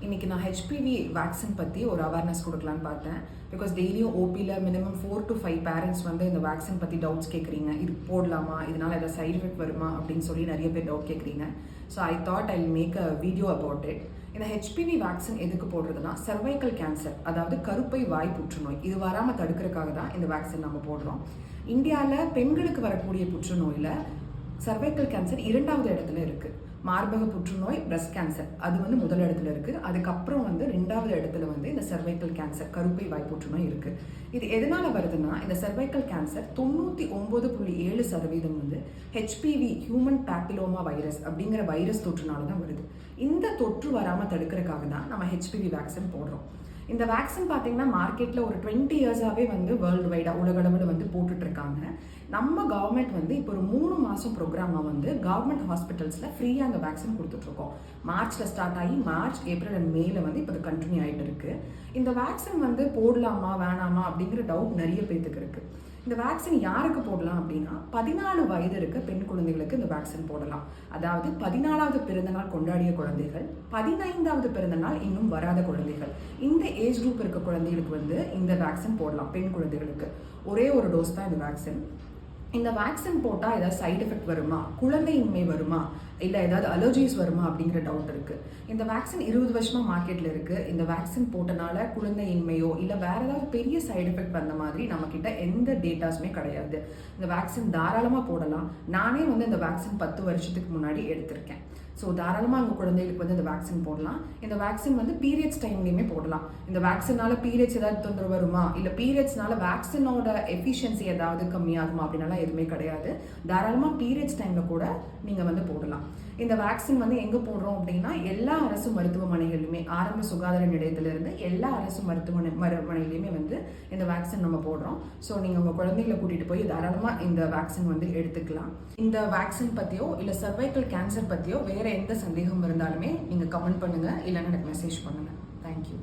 இன்றைக்கி நான் HPV vaccine பற்றி ஒரு அவேர்னஸ் கொடுக்கலான்னு பார்த்தேன். பிகாஸ் டெய்லியும் ஓபியில் மினிமம் 4 to 5 பேரண்ட்ஸ் வந்து இந்த வேக்சின் பற்றி டவுட்ஸ் கேட்குறீங்க. இது போடலாமா, இதனால் ஏதாவது சைடு எஃபெக்ட் வருமா அப்படின்னு சொல்லி நிறைய பேர் டவுட் கேட்குறீங்க. So I thought I make a video about it. இந்த ஹெச்பிவி வேக்சின் எதுக்கு போடுறதுனா, சர்வைக்கல் கேன்சர், அதாவது கருப்பை வாய் புற்றுநோய், இது வராமல் தடுக்கிறதுக்காக தான் இந்த வேக்சின் நம்ம போடுறோம். இந்தியாவில் பெண்களுக்கு வரக்கூடிய புற்றுநோயில் சர்வைக்கல் கேன்சர் 2வது இடத்துல இருக்குது. மார்பக புற்றுநோய், பிரஸ்ட் கேன்சர், அது வந்து முதல் இடத்துல இருக்குது. அதுக்கப்புறம் வந்து 2வது இடத்துல வந்து இந்த சர்வைக்கல் கேன்சர், கருப்பை வாய் புற்றுநோய் இருக்குது. இது எதனால் வருதுன்னா, இந்த சர்வைக்கல் கேன்சர் 99.7% வந்து ஹெச்பிவி, ஹியூமன் பேப்பிலோமா வைரஸ் அப்படிங்கிற வைரஸ் தொற்றுனால தான் வருது. இந்த தொற்று வராமல் தடுக்கிறதுக்காக தான் நம்ம ஹெச்பிவி வேக்சின் போடுறோம். இந்த வேக்சின் பார்த்தீங்கன்னா மார்க்கெட்டில் ஒரு 20 இயர்ஸாகவே வந்து வேர்ல்டு வைடாக உலகளவில் வந்து போட்டுட்ருக்காங்க. நம்ம கவர்மெண்ட் வந்து இப்போ ஒரு 3 மாதம் ப்ரோக்ராமாக வந்து கவர்மெண்ட் ஹாஸ்பிட்டல்ஸில் ஃப்ரீயாக அந்த வேக்சின் கொடுத்துட்ருக்கோம். மார்ச்சில் ஸ்டார்ட் ஆகி மார்ச், ஏப்ரல் அண்ட் மேல வந்து இப்போ கண்டினியூ ஆகிட்டு இருக்குது. இந்த வேக்சின் வந்து போடலாமா வேணாமா அப்படிங்கிற டவுட் நிறைய பேத்துக்கு இருக்குது. இந்த வேக்சின் யாருக்கு போடலாம் அப்படின்னா, 14 வயது இருக்க பெண் குழந்தைகளுக்கு இந்த வேக்சின் போடலாம். அதாவது 14வது பிறந்தநாள் கொண்டாடிய குழந்தைகள், 15வது பிறந்தநாள் இன்னும் வராத குழந்தைகள், இந்த ஏஜ் குரூப் இருக்க குழந்தைகளுக்கு வந்து இந்த வேக்சின் போடலாம். பெண் குழந்தைகளுக்கு ஒரே ஒரு டோஸ் தான் இந்த வேக்சின். இந்த வேக்சின் போட்டால் ஏதாவது சைடு எஃபெக்ட் வருமா, குழந்தையின்மை வருமா, இல்லை ஏதாவது அலர்ஜிஸ் வருமா அப்படிங்கிற டவுட் இருக்குது. இந்த வேக்சின் 20 வருஷமாக மார்க்கெட்டில் இருக்குது. இந்த வேக்சின் போட்டனால குழந்தையின்மையோ இல்லை வேறு ஏதாவது பெரிய சைடு எஃபெக்ட் வந்த மாதிரி நம்மக்கிட்ட எந்த டேட்டாஸுமே கிடையாது. இந்த வேக்சின் தாராளமாக போடலாம். நானே வந்து இந்த வேக்சின் 10 வருஷத்துக்கு முன்னாடி எடுத்திருக்கேன். ஸோ தாராளமாக அவங்க குழந்தைகளுக்கு வந்து இந்த வேக்சின் போடலாம். இந்த வேக்சின் வந்து பீரியட்ஸ் டைம்லேயுமே போடலாம். இந்த வேக்சினால பீரியட்ஸ் ஏதாவது தொந்தரவு வருமா, இல்லை பீரியட்ஸ்னால வேக்சினோட எஃபிஷியன்சி ஏதாவது கம்மியாகுமா அப்படின்னாலாம் எதுவுமே கிடையாது. தாராளமாக பீரியட்ஸ் டைமில் கூட நீங்கள் வந்து போடலாம். இந்த வேக்சின் வந்து எங்கே போடுறோம் அப்படின்னா, எல்லா அரசு மருத்துவமனைகளிலுமே, ஆரம்ப சுகாதார நிலையத்திலிருந்து எல்லா அரசு மருத்துவமனையிலையுமே வந்து இந்த வேக்சின் நம்ம போடுறோம். ஸோ நீங்கள் உங்கள் குழந்தைகளை கூட்டிகிட்டு போய் தாராளமாக இந்த வேக்சின் வந்து எடுத்துக்கலாம். இந்த வேக்சின் பற்றியோ இல்லை சர்வைக்கல் கேன்சர் பற்றியோ வேறு எந்த சந்தேகம் இருந்தாலுமே நீங்கள் கமெண்ட் பண்ணுங்கள், இல்லைன்னா எனக்கு மெசேஜ் பண்ணுங்கள். தேங்க்யூ.